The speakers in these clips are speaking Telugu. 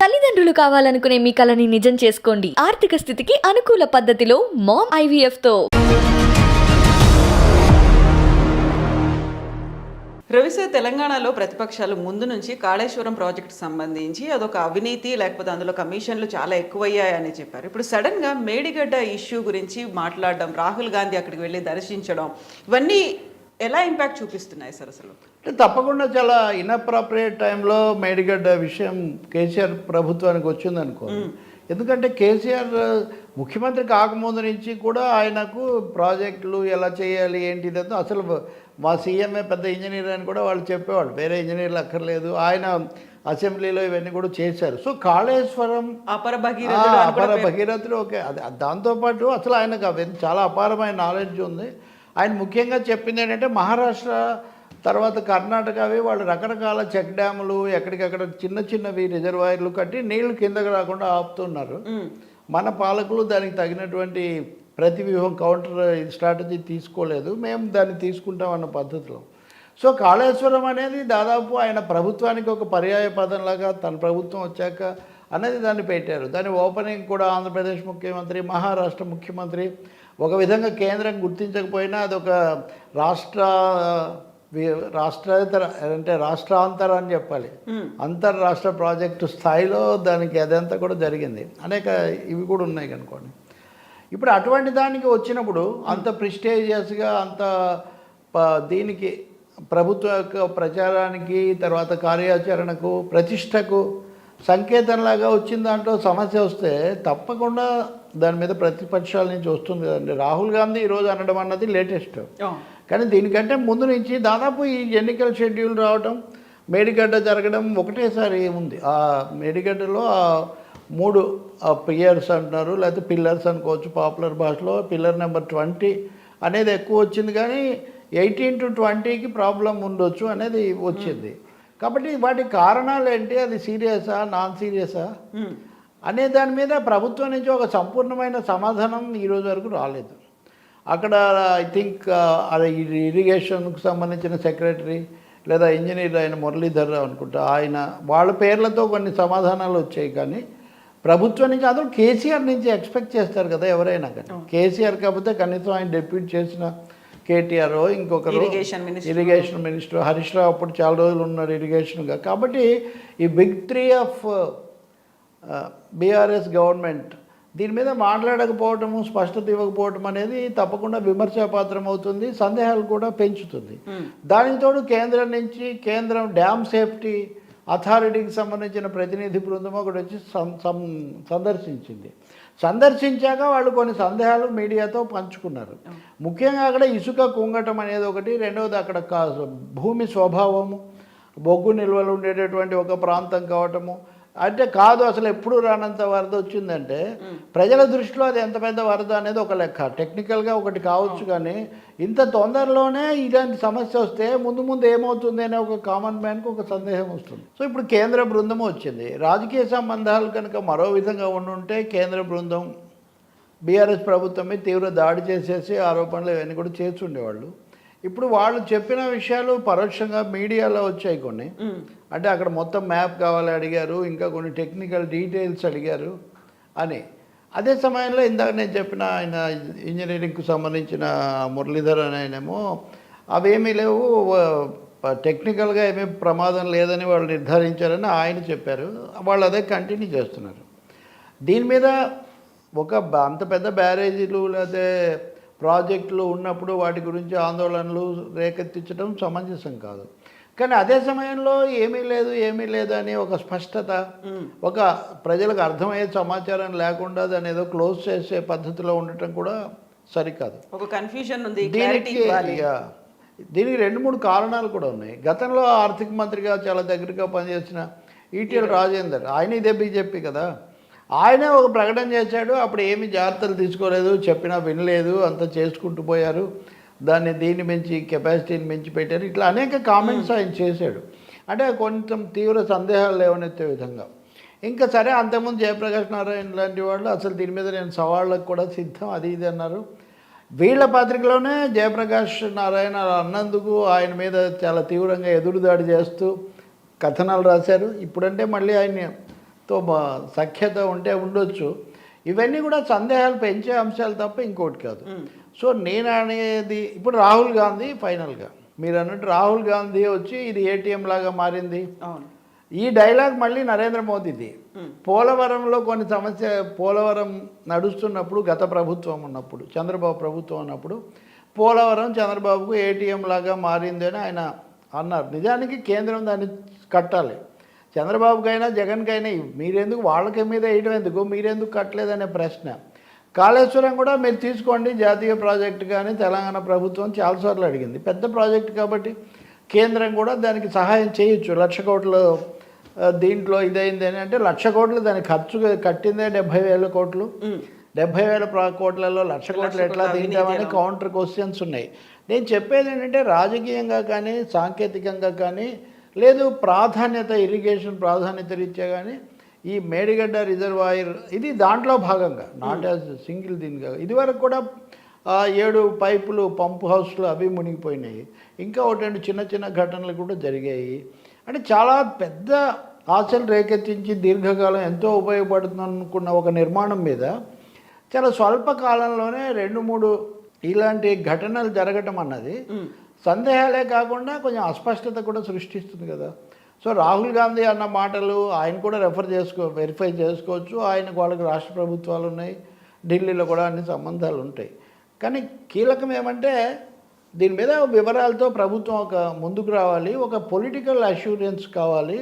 తల్లిదండ్రులు కావాలనుకునే మీ కలని నిజం చేసుకోండి. ఆర్థిక స్థితికి అనుకూల పద్ధతిలో మామ్ ఐవీఎఫ్ తో. రవి సార్, తెలంగాణలో ప్రతిపక్షాలు ముందు నుంచి కాళేశ్వరం ప్రాజెక్టు సంబంధించి అదొక అవినీతి, లేకపోతే అందులో కమిషన్లు చాలా ఎక్కువయ్యాయని చెప్పారు. ఇప్పుడు సడన్గా మేడిగడ్డ ఇష్యూ గురించి మాట్లాడడం, రాహుల్ గాంధీ అక్కడికి వెళ్ళి దర్శించడం, ఇవన్నీ ఎలా ఇంపాక్ట్ చూపిస్తున్నాయి సార్ అసలు? తప్పకుండా చాలా ఇన్అప్రాప్రియేట్ టైంలో మేడిగడ్డ విషయం కేసీఆర్ ప్రభుత్వానికి వచ్చిందనుకో. ఎందుకంటే కేసీఆర్ ముఖ్యమంత్రి కాకముందు నుంచి కూడా ఆయనకు ప్రాజెక్టులు ఎలా చేయాలి ఏంటిది అసలు మా సీఎంఏ పెద్ద ఇంజనీర్ అని కూడా వాళ్ళు చెప్పేవాళ్ళు, వేరే ఇంజనీర్లు అక్కర్లేదు. ఆయన అసెంబ్లీలో ఇవన్నీ కూడా చేశారు. సో కాళేశ్వరం అపర భగీరథుడు ఓకే. అది దాంతోపాటు అసలు ఆయనకు అవన్నీ చాలా అపారమైన నాలెడ్జ్ ఉంది. ఆయన ముఖ్యంగా చెప్పింది ఏంటంటే మహారాష్ట్ర తర్వాత కర్ణాటకవి వాళ్ళు రకరకాల చెక్ డ్యాములు ఎక్కడికక్కడ చిన్న చిన్నవి రిజర్వాయర్లు కట్టి నీళ్లు కిందకి రాకుండా ఆపుతున్నారు. మన పాలకులు దానికి తగినటువంటి ప్రతివ్యూహం కౌంటర్ స్ట్రాటజీ తీసుకోలేదు. మేము దాన్ని తీసుకుంటామన్న పద్ధతిలో. సో కాళేశ్వరం అనేది దాదాపు ఆయన ప్రభుత్వానికి ఒక పర్యాయ పదంలాగా తన ప్రభుత్వం వచ్చాక అనేది దాన్ని పెట్టారు. దాని ఓపెనింగ్ కూడా ఆంధ్రప్రదేశ్ ముఖ్యమంత్రి, మహారాష్ట్ర ముఖ్యమంత్రి, ఒక విధంగా కేంద్రం గుర్తించకపోయినా అదొక రాష్ట్రేతర అంటే రాష్ట్రాంతర అని చెప్పాలి, అంతర్రాష్ట్ర ప్రాజెక్టు స్థాయిలో దానికి అదంతా కూడా జరిగింది. అనేక ఇవి కూడా ఉన్నాయి కనుకోండి. ఇప్పుడు అటువంటి దానికి వచ్చినప్పుడు అంత ప్రిస్టేజియస్గా అంత దీనికి ప్రభుత్వ యొక్క ప్రచారానికి తర్వాత కార్యాచరణకు ప్రతిష్టకు సంకేతంలాగా వచ్చిన దాంట్లో సమస్య వస్తే తప్పకుండా దాని మీద ప్రతిపక్షాల నుంచి వస్తుంది కదండి. రాహుల్ గాంధీ ఈరోజు అనడం అన్నది లేటెస్ట్. కానీ దీనికంటే ముందు నుంచి దాదాపు ఈ ఎన్నికల షెడ్యూల్ రావడం, మేడిగడ్డ జరగడం ఒకటేసారి ఉంది. ఆ మేడిగడ్డలో 3 పియర్స్ అంటున్నారు, లేకపోతే పిల్లర్స్ అనుకోవచ్చు పాపులర్ భాషలో. పిల్లర్ నెంబర్ 20 అనేది ఎక్కువ వచ్చింది, కానీ 18 to 20కి ప్రాబ్లం ఉండొచ్చు అనేది వచ్చింది. కాబట్టి వాటి కారణాలు ఏంటి, అది సీరియసా నాన్ సీరియసా అనే దాని మీద ప్రభుత్వం నుంచి ఒక సంపూర్ణమైన సమాధానం ఈరోజు వరకు రాలేదు. అక్కడ ఐ థింక్ అది ఇరిగేషన్కు సంబంధించిన సెక్రటరీ లేదా ఇంజనీర్ అయిన మురళీధర్ రావు అనుకుంటా, ఆయన వాళ్ళ పేర్లతో కొన్ని సమాధానాలు వచ్చాయి. కానీ ప్రభుత్వం నుంచి అందరూ కేసీఆర్ నుంచి ఎక్స్పెక్ట్ చేస్తారు కదా ఎవరైనా. కానీ కేసీఆర్ కాకపోతే కనీసం ఆయన డెప్యూట్ చేసిన కేటీఆర్, ఇంకొకరు ఇరిగేషన్ మినిస్టర్ హరీష్ రావు అప్పుడు చాలా రోజులు ఉన్నారు ఇరిగేషన్గా. కాబట్టి ఈ బిగ్ 3 ఆఫ్ బీఆర్ఎస్ గవర్నమెంట్ దీని మీద మాట్లాడకపోవటము, స్పష్టత ఇవ్వకపోవటం అనేది తప్పకుండా విమర్శాపాత్రం అవుతుంది, సందేహాలు కూడా పెంచుతుంది. దానికి తోడు కేంద్రం నుంచి కేంద్రం డ్యామ్ సేఫ్టీ అథారిటీకి సంబంధించిన ప్రతినిధి బృందం ఒకటి వచ్చి సందర్శించాక వాళ్ళు కొన్ని సందేహాలు మీడియాతో పంచుకున్నారు. ముఖ్యంగా అక్కడ ఇసుక కుంగటం అనేది ఒకటి, రెండవది అక్కడ భూమి స్వభావము, బొగ్గు నిల్వలు ఉండేటటువంటి ఒక ప్రాంతం కావటము. అంటే కాదు అసలు ఎప్పుడు రానంత వరద వచ్చిందంటే ప్రజల దృష్టిలో అది ఎంత పెద్ద వరద అనేది ఒక లెక్క, టెక్నికల్గా ఒకటి కావచ్చు. కానీ ఇంత తొందరలోనే ఇలాంటి సమస్య వస్తే ముందు ఏమవుతుంది అనే ఒక కామన్ మ్యాన్కి ఒక సందేహం వస్తుంది. సో ఇప్పుడు కేంద్ర బృందం వచ్చింది. రాజకీయ సంబంధాలు కనుక మరో విధంగా ఉండుంటే కేంద్ర బృందం బీఆర్ఎస్ ప్రభుత్వం మీద తీవ్ర దాడి చేసేసి ఆరోపణలు ఇవన్నీ కూడా చేసి ఉండేవాళ్ళు. ఇప్పుడు వాళ్ళు చెప్పిన విషయాలు పరోక్షంగా మీడియాలో వచ్చాయి కొన్ని. అంటే అక్కడ మొత్తం మ్యాప్ కావాలి అడిగారు, ఇంకా కొన్ని టెక్నికల్ డీటెయిల్స్ అడిగారు అని. అదే సమయంలో ఇందాక నేను చెప్పిన ఆయన ఇంజనీరింగ్కు సంబంధించిన మురళీధర్ అని ఆయనేమో అవేమీ లేవు, టెక్నికల్గా ఏమీ ప్రమాదం లేదని వాళ్ళు నిర్ధారించారని ఆయన చెప్పారు. వాళ్ళు అదే కంటిన్యూ చేస్తున్నారు. దీని మీద అంత పెద్ద బ్యారేజీలు లేదా ప్రాజెక్టులు ఉన్నప్పుడు వాటి గురించి ఆందోళనలు రేకెత్తించడం సమంజసం కాదు. కానీ అదే సమయంలో ఏమీ లేదు అని ఒక స్పష్టత, ఒక ప్రజలకు అర్థమయ్యే సమాచారం లేకుండా దాన్ని ఏదో క్లోజ్ చేసే పద్ధతిలో ఉండటం కూడా సరికాదు. ఒక కన్ఫ్యూజన్ ఉంది. దీనికి 2-3 కారణాలు కూడా ఉన్నాయి. గతంలో ఆర్థిక మంత్రిగా చాలా దగ్గరగా పనిచేసిన ఈటీఎల్ రాజేందర్, ఆయన ఇదే బీజేపీ కదా, ఆయనే ఒక ప్రకటన చేశాడు. అప్పుడు ఏమి జాగ్రత్తలు తీసుకోలేదు, చెప్పినా వినలేదు, అంతా చేసుకుంటూ పోయారు, దీన్ని మించి కెపాసిటీని మించి పెట్టారు, ఇట్లా అనేక కామెంట్స్ ఆయన చేశాడు. అంటే కొంచెం తీవ్ర సందేహాలు లేవనెత్తే విధంగా. ఇంకా సరే అంతకుముందు జయప్రకాష్ నారాయణ లాంటి వాళ్ళు అసలు దీని మీద నేను సవాళ్ళకు కూడా సిద్ధం అది ఇది అన్నారు. వీళ్ళ పత్రికలోనే జయప్రకాష్ నారాయణ అన్నందుకు ఆయన మీద చాలా తీవ్రంగా ఎదురుదాడి చేస్తూ కథనాలు రాశారు. ఇప్పుడంటే మళ్ళీ ఆయన సఖ్యత ఉంటే ఉండొచ్చు. ఇవన్నీ కూడా సందేహాలు పెంచే అంశాలు తప్ప ఇంకోటి కాదు. సో నేను అనేది ఇప్పుడు రాహుల్ గాంధీ ఫైనల్గా మీరు అన్నట్టు రాహుల్ గాంధీ వచ్చి ఇది ఏటీఎం లాగా మారింది. అవును. ఈ డైలాగ్ మళ్ళీ నరేంద్ర మోదీది. పోలవరంలో కొన్ని పోలవరం నడుస్తున్నప్పుడు గత ప్రభుత్వం ఉన్నప్పుడు చంద్రబాబు ప్రభుత్వం ఉన్నప్పుడు పోలవరం చంద్రబాబుకు ఏటీఎం లాగా మారింది అని ఆయన అన్నారు. నిజానికి కేంద్రం దాన్ని కట్టాలి. చంద్రబాబుకైనా జగన్కైనా మీరెందుకు వాళ్ళకి మీద వేయడం ఎందుకు, మీరెందుకు కట్టలేదనే ప్రశ్న. కాళేశ్వరం కూడా మీరు తీసుకోండి, జాతీయ ప్రాజెక్టు కానీ తెలంగాణ ప్రభుత్వం చాలాసార్లు అడిగింది. పెద్ద ప్రాజెక్టు కాబట్టి కేంద్రం కూడా దానికి సహాయం చేయొచ్చు. 1,00,000 కోట్లు దీంట్లో ఇదైంది అని అంటే 1,00,000 కోట్లు దానికి ఖర్చు కట్టిందే 70,000 కోట్లు. 70,000 కోట్లలో 1,00,000 కోట్లు ఎట్లా తింటామని కౌంటర్ క్వశ్చన్స్ ఉన్నాయి. నేను చెప్పేది ఏంటంటే రాజకీయంగా కానీ సాంకేతికంగా కానీ లేదు ప్రాధాన్యత ఇరిగేషన్ ప్రాధాన్యత రీత్యా కానీ ఈ మేడిగడ్డ రిజర్వాయర్ ఇది దాంట్లో భాగంగా నాట్ యాజ్ సింగిల్ దీనిగా ఇదివరకు కూడా 7 పైపులు పంప్ హౌస్లు అవి మునిగిపోయినాయి. ఇంకా ఒకటి చిన్న చిన్న ఘటనలు కూడా జరిగాయి. అంటే చాలా పెద్ద ఆశలు రేకెత్తించి దీర్ఘకాలం ఎంతో ఉపయోగపడుతుంది అనుకున్న ఒక నిర్మాణం మీద చాలా స్వల్ప కాలంలోనే 2-3 ఇలాంటి ఘటనలు జరగటం అన్నది సందేహాలే కాకుండా కొంచెం అస్పష్టత కూడా సృష్టిస్తుంది కదా. సో రాహుల్ గాంధీ అన్న మాటలు ఆయన కూడా వెరిఫై చేసుకోవచ్చు. ఆయనకు వాళ్ళకి రాష్ట్ర ప్రభుత్వాలు ఉన్నాయి, ఢిల్లీలో కూడా అన్ని సంబంధాలు ఉంటాయి. కానీ కీలకం ఏమంటే దీని మీద వివరాలతో ప్రభుత్వం ఒక ముందుకు రావాలి, ఒక పొలిటికల్ అష్యూరెన్స్ కావాలి,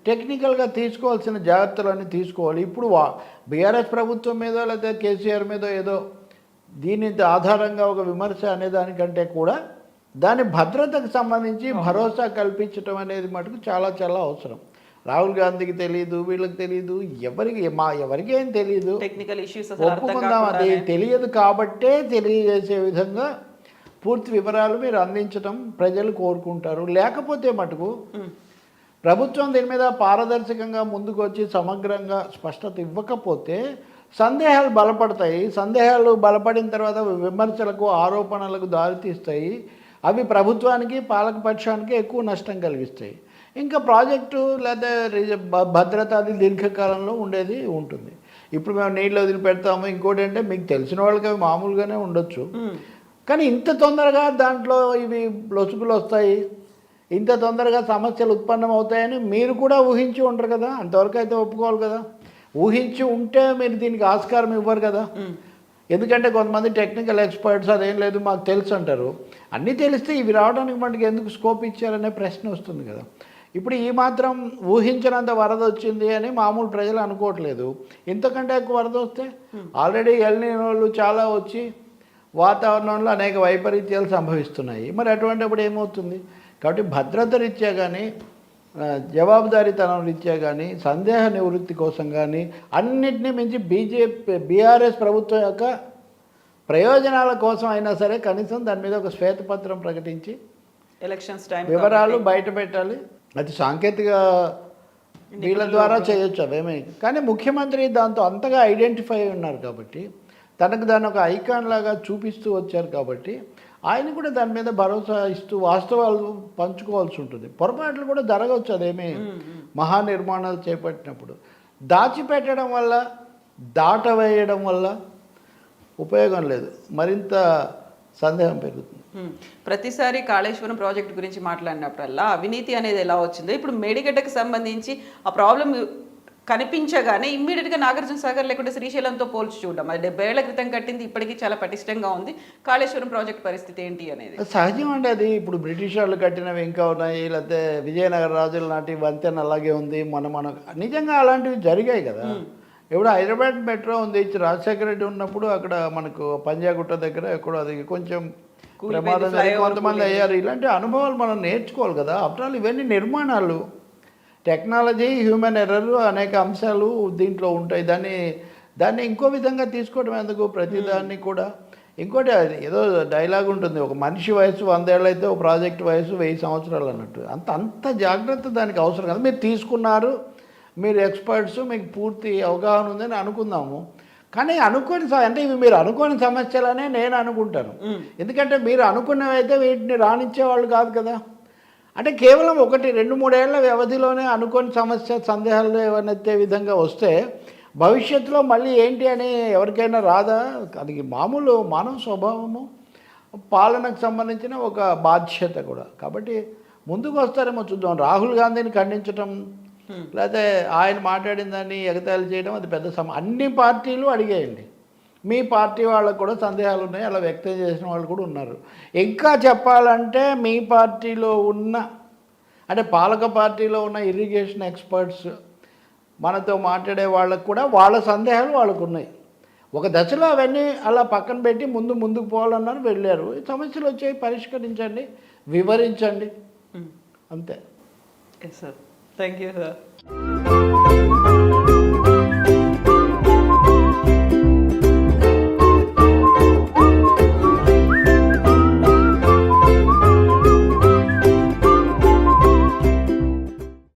టెక్నికల్గా తీసుకోవాల్సిన జాగ్రత్తలన్నీ తీసుకోవాలి. ఇప్పుడు బీఆర్ఎస్ ప్రభుత్వం మీద లేదా కేసీఆర్ మీద ఏదో దీని ఆధారంగా ఒక విమర్శ అనేదానికంటే కూడా దాని భద్రతకు సంబంధించి భరోసా కల్పించడం అనేది మటుకు చాలా చాలా అవసరం. రాహుల్ గాంధీకి తెలియదు, వీళ్ళకి తెలియదు, ఎవరికి ఏం తెలియదు, టెక్నికల్ ఇష్యూస్ ఒప్పుకుందాం. అది తెలియదు కాబట్టే తెలియజేసే విధంగా పూర్తి వివరాలు మీరు అందించడం ప్రజలు కోరుకుంటారు. లేకపోతే మటుకు ప్రభుత్వం దీని మీద పారదర్శకంగా ముందుకు వచ్చి సమగ్రంగా స్పష్టత ఇవ్వకపోతే సందేహాలు బలపడతాయి. సందేహాలు బలపడిన తర్వాత విమర్శలకు ఆరోపణలకు దారితీస్తాయి. అవి ప్రభుత్వానికి పాలకపక్షానికి ఎక్కువ నష్టం కలిగిస్తాయి. ఇంకా ప్రాజెక్టు లేదా భద్రత అది దీర్ఘకాలంలో ఉండేది ఉంటుంది. ఇప్పుడు మేము నీళ్ళు వదిలిపెడతాము, ఇంకోటి అంటే మీకు తెలిసిన వాళ్ళకి అవి మామూలుగానే ఉండొచ్చు. కానీ ఇంత తొందరగా దాంట్లో ఇవి లొసుగులు వస్తాయి, ఇంత తొందరగా సమస్యలు ఉత్పన్నం అవుతాయని మీరు కూడా ఊహించి ఉండరు కదా. అంతవరకు అయితే ఒప్పుకోవాలి కదా. ఊహించి ఉంటే మీరు దీనికి ఆస్కారం ఇవ్వరు కదా. ఎందుకంటే కొంతమంది టెక్నికల్ ఎక్స్పర్ట్స్ అదేం లేదు మాకు తెలుసు అంటారు. అన్నీ తెలిస్తే ఇవి రావడానికి మనకి ఎందుకు స్కోప్ ఇచ్చారనే ప్రశ్న వస్తుంది కదా. ఇప్పుడు ఈ మాత్రం ఊహించినంత వరద వచ్చింది అని మామూలు ప్రజలు అనుకోవట్లేదు. ఇంతకంటే ఎక్కువ వరద వస్తే ఆల్రెడీ ఎల్నినోళ్ళు చాలా వచ్చి వాతావరణంలో అనేక వైపరీత్యాలు సంభవిస్తున్నాయి. మరి అటువంటిప్పుడు ఏమవుతుంది? కాబట్టి భద్రత రీత్యా కానీ జవాబుదారీతనం రీత్యా కానీ సందేహ నివృత్తి కోసం కానీ అన్నిటినీ మించి బీఆర్ఎస్ ప్రభుత్వం యొక్క ప్రయోజనాల కోసం అయినా సరే కనీసం దాని మీద ఒక శ్వేతపత్రం ప్రకటించి ఎలక్షన్స్ టైం వివరాలు బయట పెట్టాలి. అది సాంకేతిక వీళ్ళ ద్వారా చేయొచ్చు అవేమీ. కానీ ముఖ్యమంత్రి దాంతో అంతగా ఐడెంటిఫై ఉన్నారు కాబట్టి తనకు దాన్ని ఒక ఐకాన్ లాగా చూపిస్తూ వచ్చారు కాబట్టి ఆయన కూడా దాని మీద భరోసా ఇస్తూ వాస్తవాలు పంచుకోవాల్సి ఉంటుంది. పొరపాట్లు కూడా జరగవచ్చు, అదేమీ మహానిర్మాణాలు చేపట్టినప్పుడు. దాచిపెట్టడం వల్ల దాటవేయడం వల్ల ఉపయోగం లేదు, మరింత సందేహం పెరుగుతుంది. ప్రతిసారి కాళేశ్వరం ప్రాజెక్ట్ గురించి మాట్లాడినప్పుడల్లా అవినీతి అనేది ఎలా వచ్చిందో ఇప్పుడు మేడిగడ్డకు సంబంధించి ఆ ప్రాబ్లం కనిపించగానే ఇమ్మీడియట్గా నాగార్జున సాగర్ లేకుంటే శ్రీశైలంతో పోల్చి చూడడం. అది 70 ఏళ్ల క్రితం కట్టింది, ఇప్పటికీ చాలా పటిష్టంగా ఉంది. కాళేశ్వరం ప్రాజెక్ట్ పరిస్థితి ఏంటి అనేది సహజం అండి. అది ఇప్పుడు బ్రిటిష్ వాళ్ళు కట్టినవి ఇంకా ఉన్నాయి, లేకపోతే విజయనగర రాజుల నాటి వంతెన అలాగే ఉంది. మన నిజంగా అలాంటివి జరిగాయి కదా. ఇప్పుడు హైదరాబాద్ మెట్రో ఉంది, రాజశేఖర రెడ్డి ఉన్నప్పుడు అక్కడ మనకు పంజాగుట్ట దగ్గర ఎక్కడో అది కొంచెం ప్రమాదం జరిగి కొంతమంది అయ్యారు. ఇలాంటి అనుభవాలు మనం నేర్చుకోవాలి కదా. ఆఫ్టర్ ఆల్ ఇవన్నీ నిర్మాణాలు, టెక్నాలజీ, హ్యూమన్ ఎర్రర్ అనేక అంశాలు దీంట్లో ఉంటాయి. దాన్ని ఇంకో విధంగా తీసుకోవడం ఎందుకు? ప్రతిదాన్ని కూడా ఇంకోటి ఏదో డైలాగ్ ఉంటుంది, ఒక మనిషి వయసు 100 ఏళ్ళు అయితే ఒక ప్రాజెక్ట్ వయసు 1000 సంవత్సరాలు అన్నట్టు. అంత జాగ్రత్త దానికి అవసరం కదా. మీరు తీసుకున్నారు, మీరు ఎక్స్పర్ట్స్, మీకు పూర్తి అవగాహన ఉందని అనుకుందాము. కానీ అంటే ఇవి మీరు అనుకోని సమస్యలనే నేను అనుకుంటాను. ఎందుకంటే మీరు అనుకున్నవైతే వీటిని రానిచ్చేవాళ్ళు కాదు కదా. అంటే కేవలం 1-2-3 ఏళ్ల వ్యవధిలోనే అనుకోని సమస్య సందేహాలు ఏమనెత్తే విధంగా వస్తే భవిష్యత్తులో మళ్ళీ ఏంటి అని ఎవరికైనా రాదా? అది మామూలు మానవ స్వభావము, పాలనకు సంబంధించిన ఒక బాధ్యత కూడా. కాబట్టి ముందుకు వస్తారేమో చూద్దాం. రాహుల్ గాంధీని ఖండించటం లేకపోతే ఆయన మాట్లాడిన దాన్ని ఎగతాళి చేయడం అది పెద్ద అన్ని పార్టీలు అడిగేయండి. మీ పార్టీ వాళ్ళకు కూడా సందేహాలు ఉన్నాయి, అలా వ్యక్తం చేసిన వాళ్ళు కూడా ఉన్నారు. ఇంకా చెప్పాలంటే మీ పార్టీలో ఉన్న అంటే పాలక పార్టీలో ఉన్న ఇరిగేషన్ ఎక్స్పర్ట్స్ మనతో మాట్లాడే వాళ్ళకు కూడా వాళ్ళ సందేహాలు వాళ్ళకు ఉన్నాయి. ఒక దశలో అవన్నీ అలా పక్కన పెట్టి ముందుకు పోవాలన్నారు, వెళ్ళారు. సమస్యలు వచ్చాయి, పరిష్కరించండి, వివరించండి, అంతే. Yes sir, thank you sir.